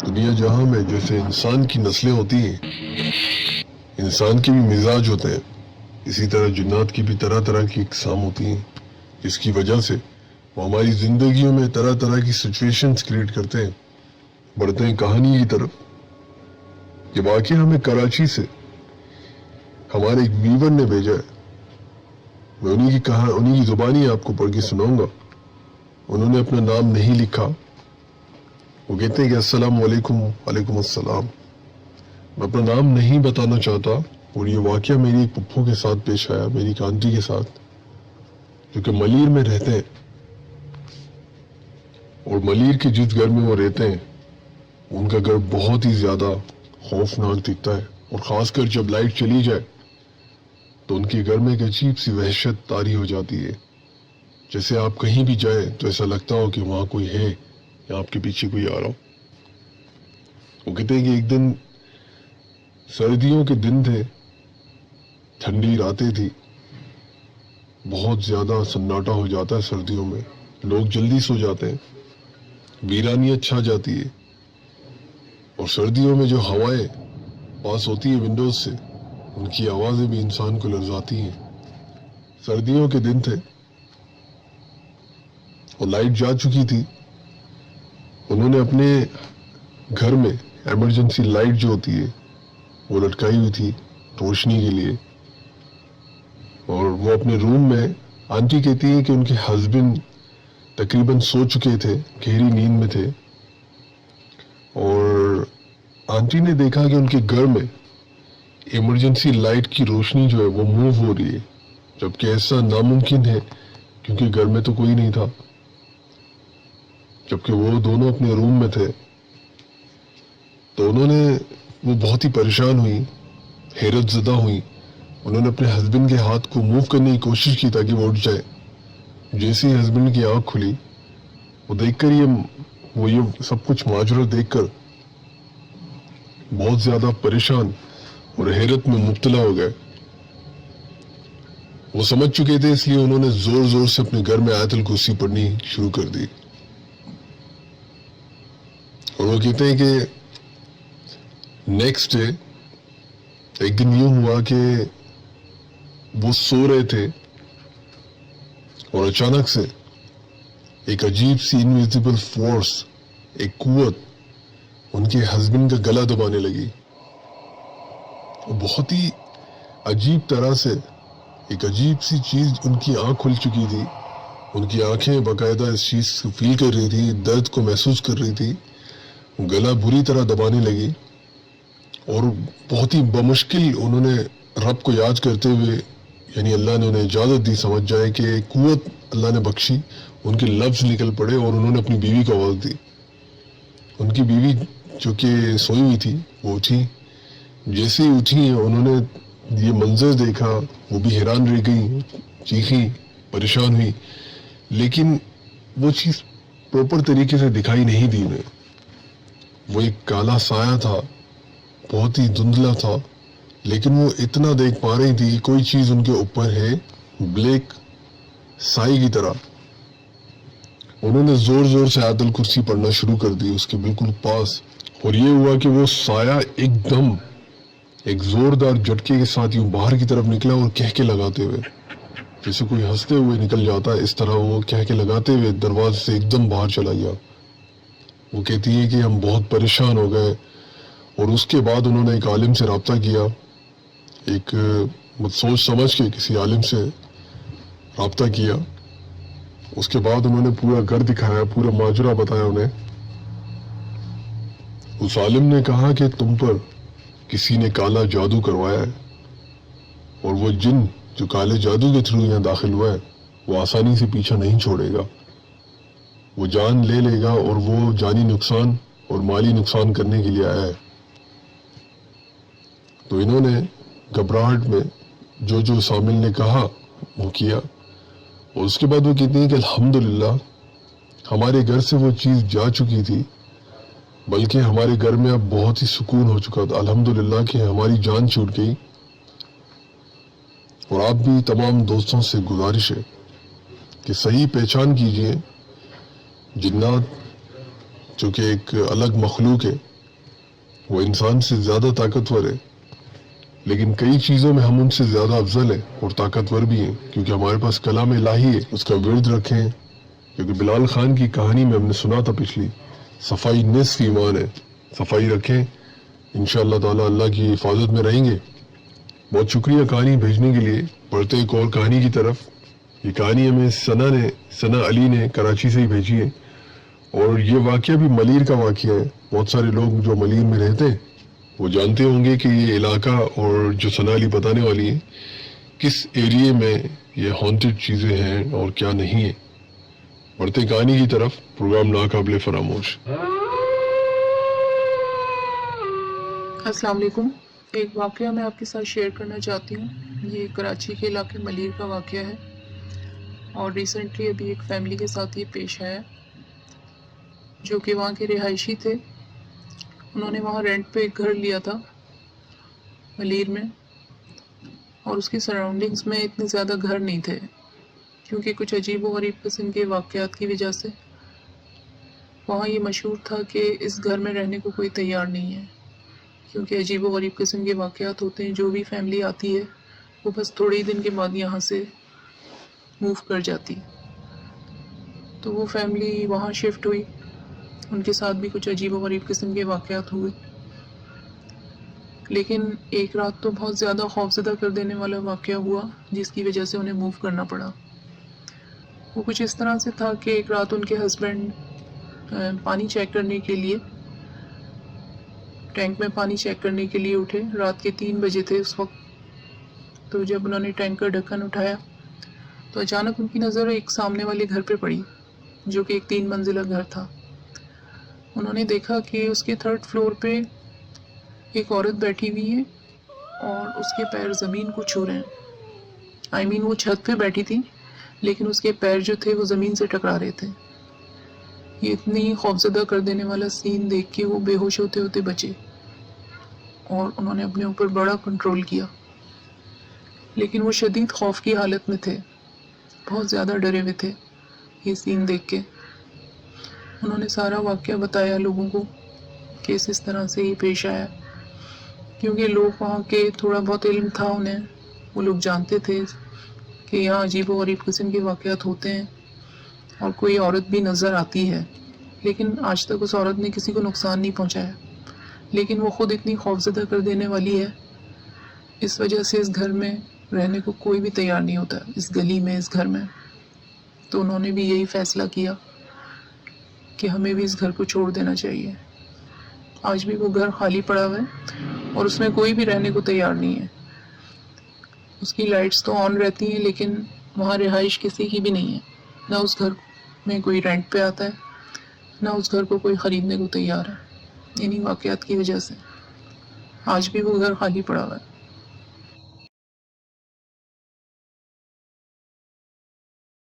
دنیا جہاں میں جیسے انسان کی نسلیں ہوتی ہیں، انسان کے بھی مزاج ہوتے ہیں، اسی طرح جنات کی بھی طرح طرح کی اقسام ہوتی ہیں، جس کی وجہ سے وہ ہماری زندگیوں میں طرح طرح کی سچویشنز کریٹ کرتے ہیں۔ بڑھتے ہیں کہانی کی طرف۔ یہ واقعہ ہمیں کراچی سے ہمارے ایک ویور نے بھیجا ہے۔ میں انہی کی زبانی آپ کو پڑھ کے سناؤں گا۔ انہوں نے اپنا نام نہیں لکھا۔ وہ کہتے ہیں کہ السلام علیکم۔ وعلیکم السلام۔ میں اپنا نام نہیں بتانا چاہتا، اور یہ واقعہ میری ایک پپھو کے ساتھ پیش آیا، میری ایک آنٹی کے ساتھ، جو کہ ملیر میں رہتے ہیں، اور ملیر کے جس گھر میں وہ رہتے ہیں ان کا گھر بہت ہی زیادہ خوفناک دکھتا ہے، اور خاص کر جب لائٹ چلی جائے تو ان کے گھر میں ایک عجیب سی وحشت طاری ہو جاتی ہے۔ جیسے آپ کہیں بھی جائیں تو ایسا لگتا ہو کہ وہاں کوئی ہے یا آپ کے پیچھے کوئی آ رہا ہو۔ وہ کہتے ہیں کہ ایک دن سردیوں کے دن تھے، ٹھنڈی راتیں تھی، بہت زیادہ سناٹا ہو جاتا ہے سردیوں میں، لوگ جلدی سو جاتے ہیں، ویرانیت چھا جاتی ہے، اور سردیوں میں جو ہوائیں پاس ہوتی ہیں ونڈوز سے، ان کی آوازیں بھی انسان کو لرزاتی ہیں۔ سردیوں کے دن تھے اور لائٹ جا چکی تھی۔ انہوں نے اپنے گھر میں ایمرجنسی لائٹ جو ہوتی ہے وہ لٹکائی ہوئی تھی روشنی کے لیے، اور وہ اپنے روم میں، آنٹی کہتی ہے کہ ان کے ہسبینڈ تقریباً سو چکے تھے، گہری نیند میں تھے، اور آنٹی نے دیکھا کہ ان کے گھر میں ایمرجنسی لائٹ کی روشنی جو ہے وہ موو ہو رہی ہے، جبکہ ایسا ناممکن ہے کیونکہ گھر میں تو کوئی نہیں تھا، جبکہ وہ دونوں اپنے روم میں تھے۔ تو وہ بہت ہی پریشان ہوئی، حیرت زدہ ہوئی۔ انہوں نے اپنے ہسبینڈ کے ہاتھ کو موو کرنے کی کوشش کی تاکہ وہ اٹھ جائے۔ جیسے ہی ہسبینڈ کی آنکھ کھلی، وہ دیکھ کر یہ سب کچھ ماجرا دیکھ کر بہت زیادہ پریشان اور حیرت میں مبتلا ہو گئے۔ وہ سمجھ چکے تھے، اس لیے انہوں نے زور زور سے اپنے گھر میں آیت الکرسی پڑھنی شروع کر دی۔ اور وہ کہتے ہیں کہ نیکسٹ ڈے ایک دن یوں ہوا کہ وہ سو رہے تھے اور اچانک سے ایک عجیب سی انویزیبل فورس، ایک قوت ان کے ہسبینڈ کا گلا دبانے لگی، اور بہت ہی عجیب طرح سے ایک عجیب سی چیز، ان کی آنکھ کھل چکی تھی، ان کی آنکھیں باقاعدہ اس چیز کو فیل کر رہی تھی، درد کو محسوس کر رہی تھی، گلا بری طرح دبانے لگی، اور بہت ہی بمشکل انہوں نے رب کو یاد کرتے ہوئے، یعنی اللہ نے انہیں اجازت دی، سمجھ جائے کہ قوت اللہ نے بخشی، ان کے لفظ نکل پڑے، اور انہوں نے اپنی بیوی کو آواز دی۔ ان کی بیوی جو کہ سوئی ہوئی تھی وہ اٹھی۔ جیسے ہی اٹھی انہوں نے یہ منظر دیکھا، وہ بھی حیران رہ گئی، چیخیں، پریشان ہوئی، لیکن وہ چیز پراپر طریقے سے دکھائی نہیں دی انہیں۔ وہ ایک کالا سایہ تھا، بہت ہی دھندلا تھا، لیکن وہ اتنا دیکھ پا رہی تھی کہ کوئی چیز ان کے اوپر ہے، بلیک سائی کی طرح۔ انہوں نے زور زور سے آیت الکرسی پڑھنا شروع کر دی اس کے بالکل پاس، اور یہ ہوا کہ وہ سایہ ایک دم ایک زوردار جھٹکے کے ساتھ یوں باہر کی طرف نکلا، اور کہکے لگاتے ہوئے، جیسے کوئی ہنستے ہوئے نکل جاتا ہے اس طرح وہ کہکے لگاتے ہوئے دروازے سے ایک دم باہر چلا گیا۔ وہ کہتی ہے کہ ہم بہت پریشان ہو گئے، اور اس کے بعد انہوں نے ایک عالم سے رابطہ کیا، ایک سوچ سمجھ کے کسی عالم سے رابطہ کیا۔ اس کے بعد انہوں نے پورا گھر دکھایا، پورا ماجرا بتایا انہیں۔ اس عالم نے کہا کہ تم پر کسی نے کالا جادو کروایا ہے، اور وہ جن جو کالے جادو کے تھرو یہاں داخل ہوا ہے وہ آسانی سے پیچھا نہیں چھوڑے گا، وہ جان لے لے گا، اور وہ جانی نقصان اور مالی نقصان کرنے کے لیے آیا ہے۔ تو انہوں نے گھبراہٹ میں جو سامل نے کہا وہ کیا، اور اس کے بعد وہ کہتے ہیں کہ الحمدللہ ہمارے گھر سے وہ چیز جا چکی تھی، بلکہ ہمارے گھر میں اب بہت ہی سکون ہو چکا تھا، الحمدللہ کہ ہماری جان چھوٹ گئی۔ اور آپ بھی تمام دوستوں سے گزارش ہے کہ صحیح پہچان کیجئے، جنات جو کہ ایک الگ مخلوق ہے، وہ انسان سے زیادہ طاقتور ہے، لیکن کئی چیزوں میں ہم ان سے زیادہ افضل ہیں اور طاقتور بھی ہیں، کیونکہ ہمارے پاس کلام الہی ہے، اس کا ورد رکھیں۔ کیونکہ بلال خان کی کہانی میں ہم نے سنا تھا پچھلی، صفائی نصف ایمان ہے، صفائی رکھیں، انشاءاللہ تعالی اللہ کی حفاظت میں رہیں گے۔ بہت شکریہ کہانی بھیجنے کے لیے۔ بڑھتے ایک اور کہانی کی طرف۔ یہ کہانی ہمیں ثنا علی نے کراچی سے ہی بھیجی ہے، اور یہ واقعہ بھی ملیر کا واقعہ ہے۔ بہت سارے لوگ جو ملیر میں رہتے ہیں وہ جانتے ہوں گے کہ یہ علاقہ اور جو ثنا علی بتانے والی ہے کس ایریے میں یہ ہانٹڈ چیزیں ہیں اور کیا نہیں ہیں۔ بڑھتے کہانی کی طرف، پروگرام ناقابل فراموش۔ السلام علیکم۔ ایک واقعہ میں آپ کے ساتھ شیئر کرنا چاہتی ہوں۔ یہ کراچی کے علاقے ملیر کا واقعہ ہے، اور ریسنٹلی ابھی ایک فیملی کے ساتھ یہ پیش آیا جو کہ وہاں کے رہائشی تھے۔ انہوں نے وہاں رینٹ پہ ایک گھر لیا تھا ملیر میں، اور اس کی سراؤنڈنگز میں اتنے زیادہ گھر نہیں تھے، کیونکہ کچھ عجیب و غریب قسم کے واقعات کی وجہ سے وہاں یہ مشہور تھا کہ اس گھر میں رہنے کو کوئی تیار نہیں ہے، کیونکہ عجیب و غریب قسم کے واقعات ہوتے ہیں۔ جو بھی فیملی آتی ہے وہ بس تھوڑے ہی دن کے بعد یہاں سے موو کر جاتی۔ تو وہ فیملی وہاں شفٹ ہوئی، ان کے ساتھ بھی کچھ عجیب و غریب قسم کے واقعات ہوئے، لیکن ایک رات تو بہت زیادہ خوفزدہ کر دینے والا واقعہ ہوا جس کی وجہ سے انہیں موو کرنا پڑا۔ وہ کچھ اس طرح سے تھا کہ ایک رات ان کے ہسبینڈ پانی چیک کرنے کے لیے، ٹینک میں پانی چیک کرنے کے لیے اٹھے۔ رات کے 3 بجے تھے اس وقت۔ تو جب انہوں نے ٹینک کا ڈھکن اٹھایا تو اچانک ان کی نظر ایک سامنے والے گھر پہ پڑی، جو کہ ایک 3 منزلہ گھر تھا۔ انہوں نے دیکھا کہ اس کے 3rd فلور پہ ایک عورت بیٹھی ہوئی ہے اور اس کے پیر زمین کو چھو رہے ہیں۔ وہ چھت پہ بیٹھی تھی، لیکن اس کے پیر جو تھے وہ زمین سے ٹکرا رہے تھے۔ یہ اتنی خوفزدہ کر دینے والا سین دیکھ کے وہ بے ہوش ہوتے ہوتے بچے، اور انہوں نے اپنے اوپر بڑا کنٹرول کیا، لیکن وہ شدید خوف کی حالت میں تھے، بہت زیادہ ڈرے ہوئے تھے یہ سین دیکھ کے۔ انہوں نے سارا واقعہ بتایا لوگوں کو کہ اس طرح سے یہ پیش آیا، کیونکہ لوگ وہاں کے تھوڑا بہت علم تھا انہیں، وہ لوگ جانتے تھے کہ یہاں عجیب و غریب قسم کے واقعات ہوتے ہیں، اور کوئی عورت بھی نظر آتی ہے، لیکن آج تک اس عورت نے کسی کو نقصان نہیں پہنچایا، لیکن وہ خود اتنی خوفزدہ کر دینے والی ہے، اس وجہ سے اس گھر میں رہنے کو کوئی بھی تیار نہیں ہوتا، اس گلی میں، اس گھر میں۔ تو انہوں نے بھی یہی فیصلہ کیا کہ ہمیں بھی اس گھر کو چھوڑ دینا چاہیے۔ آج بھی وہ گھر خالی پڑا ہوا ہے اور اس میں کوئی بھی رہنے کو تیار نہیں ہے۔ اس کی لائٹس تو آن رہتی ہیں، لیکن وہاں رہائش کسی کی بھی نہیں ہے، نہ اس گھر میں کوئی رینٹ پہ آتا ہے، نہ اس گھر کو کوئی خریدنے کو تیار ہے، انہی واقعات کی وجہ سے آج بھی وہ گھر خالی پڑا ہوا ہے۔